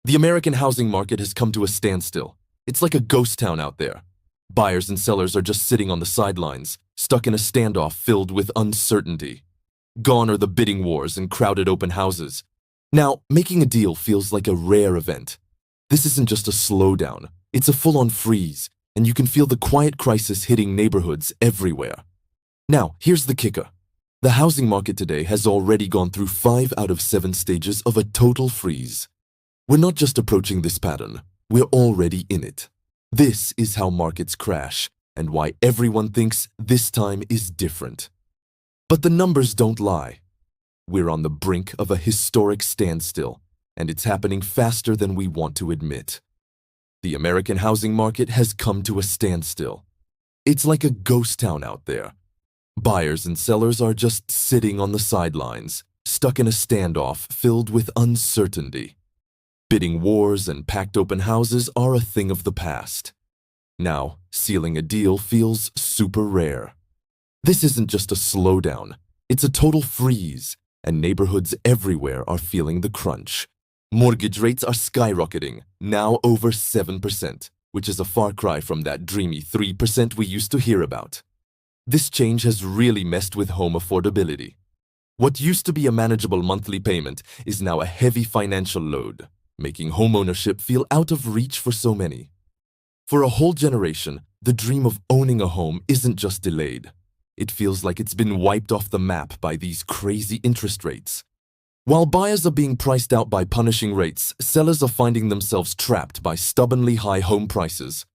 The American housing market has come to a standstill. It's like a ghost town out there. Buyers and sellers are just sitting on the sidelines, stuck in a standoff filled with uncertainty. Gone are the bidding wars and crowded open houses. Now, making a deal feels like a rare event. This isn't just a slowdown, it's a full-on freeze, and you can feel the quiet crisis hitting neighborhoods everywhere. Now, here's the kicker. The housing market today has already gone through 5 out of 7 stages of a total freeze. We're not just approaching this pattern, we're already in it. This is how markets crash, and why everyone thinks this time is different. But the numbers don't lie. We're on the brink of a historic standstill, and it's happening faster than we want to admit. The American housing market has come to a standstill. It's like a ghost town out there. Buyers and sellers are just sitting on the sidelines, stuck in a standoff filled with uncertainty. Bidding wars and packed open houses are a thing of the past. Now, sealing a deal feels super rare. This isn't just a slowdown, it's a total freeze, and neighborhoods everywhere are feeling the crunch. Mortgage rates are skyrocketing, now over 7%, which is a far cry from that dreamy 3% we used to hear about. This change has really messed with home affordability. What used to be a manageable monthly payment is now a heavy financial load, making homeownership feel out of reach for so many. For a whole generation, the dream of owning a home isn't just delayed. It feels like it's been wiped off the map by these crazy interest rates. While buyers are being priced out by punishing rates, sellers are finding themselves trapped by stubbornly high home prices.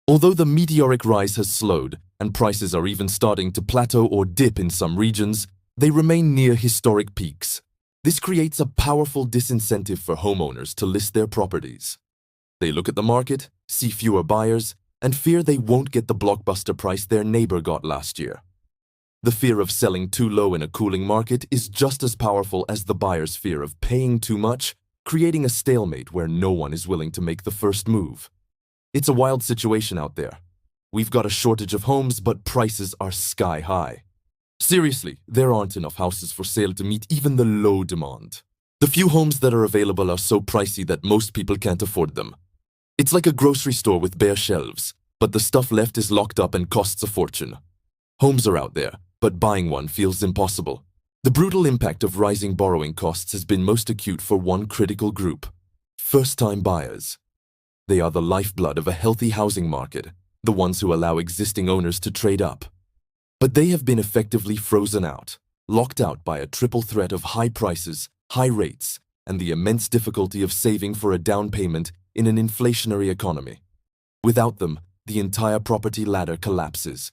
Although the meteoric rise has slowed, and prices are even starting to plateau or dip in some regions, they remain near historic peaks. This creates a powerful disincentive for homeowners to list their properties. They look at the market, see fewer buyers, and fear they won't get the blockbuster price their neighbor got last year. The fear of selling too low in a cooling market is just as powerful as the buyer's fear of paying too much, creating a stalemate where no one is willing to make the first move. It's a wild situation out there. We've got a shortage of homes, but prices are sky high. Seriously, there aren't enough houses for sale to meet even the low demand. The few homes that are available are so pricey that most people can't afford them. It's like a grocery store with bare shelves, but the stuff left is locked up and costs a fortune. Homes are out there, but buying one feels impossible. The brutal impact of rising borrowing costs has been most acute for one critical group: first-time buyers. They are the lifeblood of a healthy housing market, the ones who allow existing owners to trade up. But they have been effectively frozen out, locked out by a triple threat of high prices, high rates, and the immense difficulty of saving for a down payment in an inflationary economy. Without them, the entire property ladder collapses.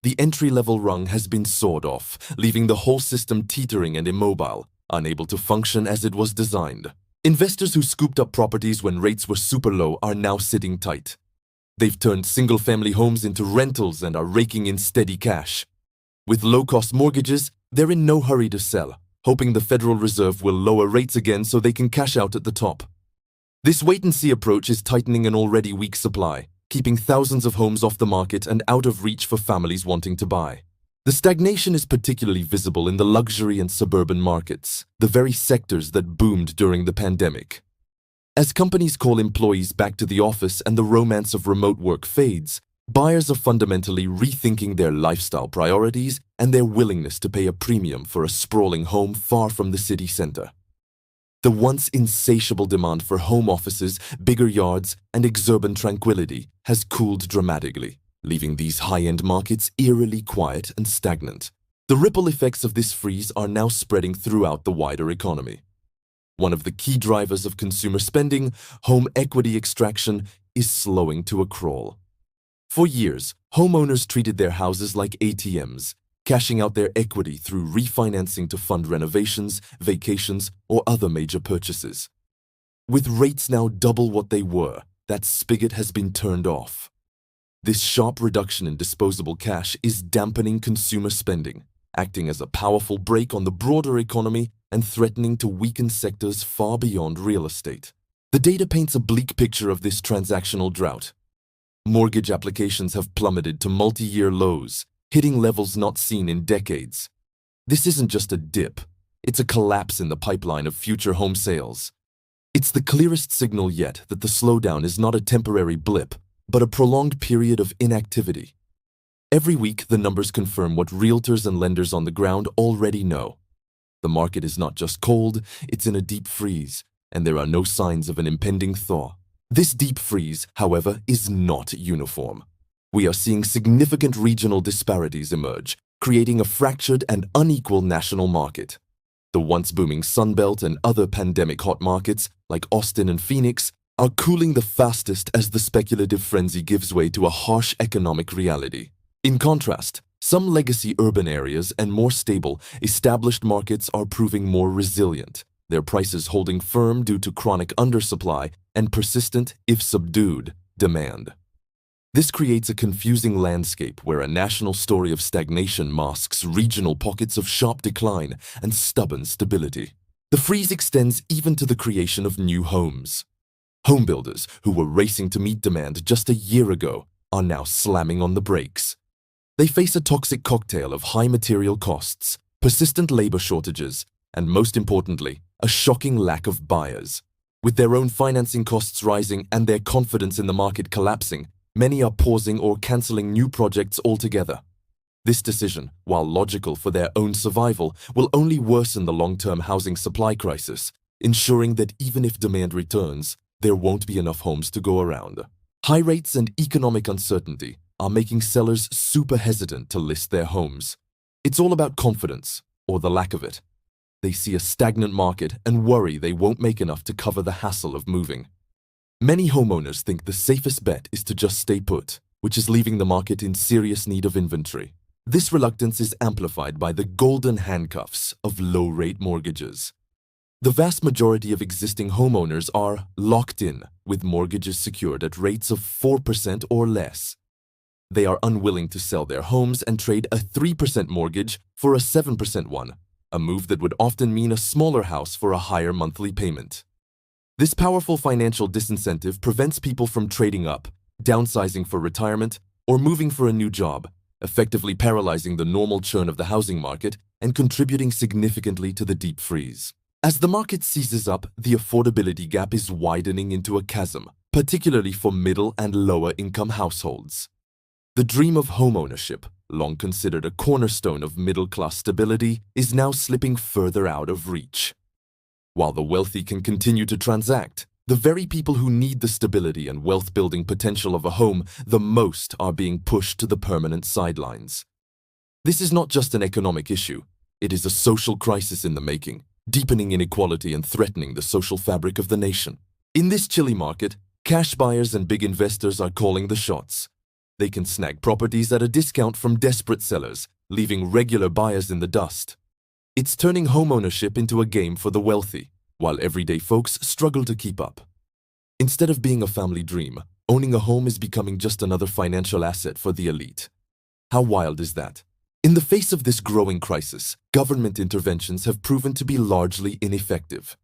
The entry-level rung has been sawed off, leaving the whole system teetering and immobile, unable to function as it was designed. Investors who scooped up properties when rates were super low are now sitting tight. They've turned single-family homes into rentals and are raking in steady cash. With low-cost mortgages, they're in no hurry to sell, hoping the Federal Reserve will lower rates again so they can cash out at the top. This wait-and-see approach is tightening an already weak supply, keeping thousands of homes off the market and out of reach for families wanting to buy. The stagnation is particularly visible in the luxury and suburban markets, the very sectors that boomed during the pandemic. As companies call employees back to the office and the romance of remote work fades, buyers are fundamentally rethinking their lifestyle priorities and their willingness to pay a premium for a sprawling home far from the city center. The once insatiable demand for home offices, bigger yards, and exurban tranquility has cooled dramatically, leaving these high-end markets eerily quiet and stagnant. The ripple effects of this freeze are now spreading throughout the wider economy. One of the key drivers of consumer spending, home equity extraction, is slowing to a crawl. For years, homeowners treated their houses like ATMs, cashing out their equity through refinancing to fund renovations, vacations, or other major purchases. With rates now double what they were, that spigot has been turned off. This sharp reduction in disposable cash is dampening consumer spending, acting as a powerful brake on the broader economy and threatening to weaken sectors far beyond real estate. The data paints a bleak picture of this transactional drought. Mortgage applications have plummeted to multi-year lows, hitting levels not seen in decades. This isn't just a dip, it's a collapse in the pipeline of future home sales. It's the clearest signal yet that the slowdown is not a temporary blip, but a prolonged period of inactivity. Every week, the numbers confirm what realtors and lenders on the ground already know. The market is not just cold, it's in a deep freeze, and there are no signs of an impending thaw. This deep freeze, however, is not uniform. We are seeing significant regional disparities emerge, creating a fractured and unequal national market. The once booming Sunbelt and other pandemic hot markets, like Austin and Phoenix, are cooling the fastest as the speculative frenzy gives way to a harsh economic reality. In contrast, some legacy urban areas and more stable, established markets are proving more resilient, their prices holding firm due to chronic undersupply and persistent, if subdued, demand. This creates a confusing landscape where a national story of stagnation masks regional pockets of sharp decline and stubborn stability. The freeze extends even to the creation of new homes. Homebuilders who were racing to meet demand just a year ago are now slamming on the brakes. They face a toxic cocktail of high material costs, persistent labor shortages, and most importantly, a shocking lack of buyers. With their own financing costs rising and their confidence in the market collapsing, many are pausing or canceling new projects altogether. This decision, while logical for their own survival, will only worsen the long-term housing supply crisis, ensuring that even if demand returns, there won't be enough homes to go around. High rates and economic uncertainty are making sellers super hesitant to list their homes. It's all about confidence, or the lack of it. They see a stagnant market and worry they won't make enough to cover the hassle of moving. Many homeowners think the safest bet is to just stay put, which is leaving the market in serious need of inventory. This reluctance is amplified by the golden handcuffs of low-rate mortgages. The vast majority of existing homeowners are locked in with mortgages secured at rates of 4% or less. They are unwilling to sell their homes and trade a 3% mortgage for a 7% one, a move that would often mean a smaller house for a higher monthly payment. This powerful financial disincentive prevents people from trading up, downsizing for retirement, or moving for a new job, effectively paralyzing the normal churn of the housing market and contributing significantly to the deep freeze. As the market seizes up, the affordability gap is widening into a chasm, particularly for middle and lower income households. The dream of homeownership, long considered a cornerstone of middle-class stability, is now slipping further out of reach. While the wealthy can continue to transact, the very people who need the stability and wealth-building potential of a home the most are being pushed to the permanent sidelines. This is not just an economic issue, it is a social crisis in the making, deepening inequality and threatening the social fabric of the nation. In this chilly market, cash buyers and big investors are calling the shots. They can snag properties at a discount from desperate sellers, leaving regular buyers in the dust. It's turning homeownership into a game for the wealthy, while everyday folks struggle to keep up. Instead of being a family dream, owning a home is becoming just another financial asset for the elite. How wild is that? In the face of this growing crisis, government interventions have proven to be largely ineffective.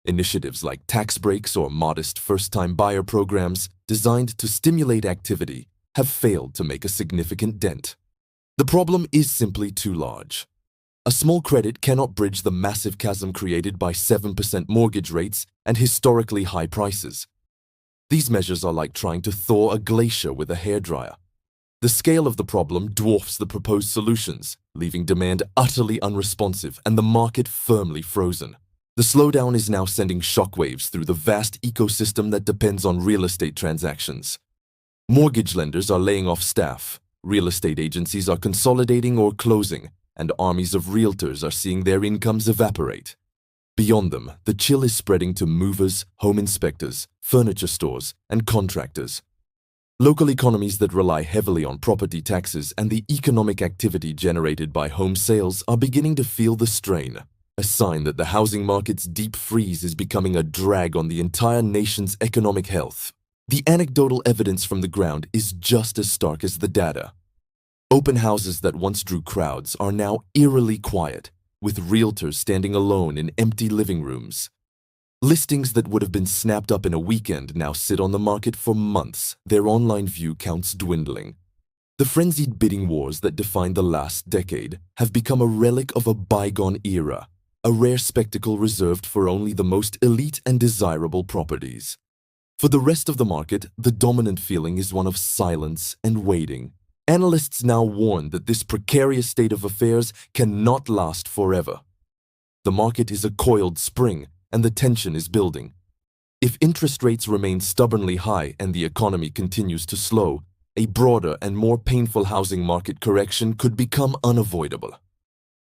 Initiatives like tax breaks or modest first-time buyer programs designed to stimulate activity have failed to make a significant dent. The problem is simply too large. A small credit cannot bridge the massive chasm created by 7% mortgage rates and historically high prices. These measures are like trying to thaw a glacier with a hairdryer. The scale of the problem dwarfs the proposed solutions, leaving demand utterly unresponsive and the market firmly frozen. The slowdown is now sending shockwaves through the vast ecosystem that depends on real estate transactions. Mortgage lenders are laying off staff, real estate agencies are consolidating or closing, and armies of realtors are seeing their incomes evaporate. Beyond them, the chill is spreading to movers, home inspectors, furniture stores, and contractors. Local economies that rely heavily on property taxes and the economic activity generated by home sales are beginning to feel the strain, a sign that the housing market's deep freeze is becoming a drag on the entire nation's economic health. The anecdotal evidence from the ground is just as stark as the data. Open houses that once drew crowds are now eerily quiet, with realtors standing alone in empty living rooms. Listings that would have been snapped up in a weekend now sit on the market for months, their online view counts dwindling. The frenzied bidding wars that defined the last decade have become a relic of a bygone era, a rare spectacle reserved for only the most elite and desirable properties. For the rest of the market, the dominant feeling is one of silence and waiting. Analysts now warn that this precarious state of affairs cannot last forever. The market is a coiled spring, and the tension is building. If interest rates remain stubbornly high and the economy continues to slow, a broader and more painful housing market correction could become unavoidable.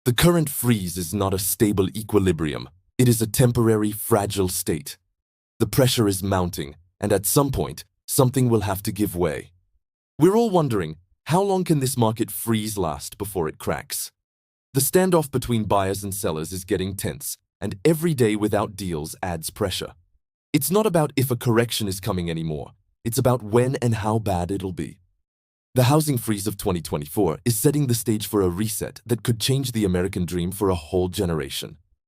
The current freeze is not a stable equilibrium. It is a temporary, fragile state. The pressure is mounting, and at some point, something will have to give way. We're all wondering, how long can this market freeze last before it cracks? The standoff between buyers and sellers is getting tense, and every day without deals adds pressure. It's not about if a correction is coming anymore. It's about when and how bad it'll be. The housing freeze of 2024 is setting the stage for a reset that could change the American dream for a whole generation.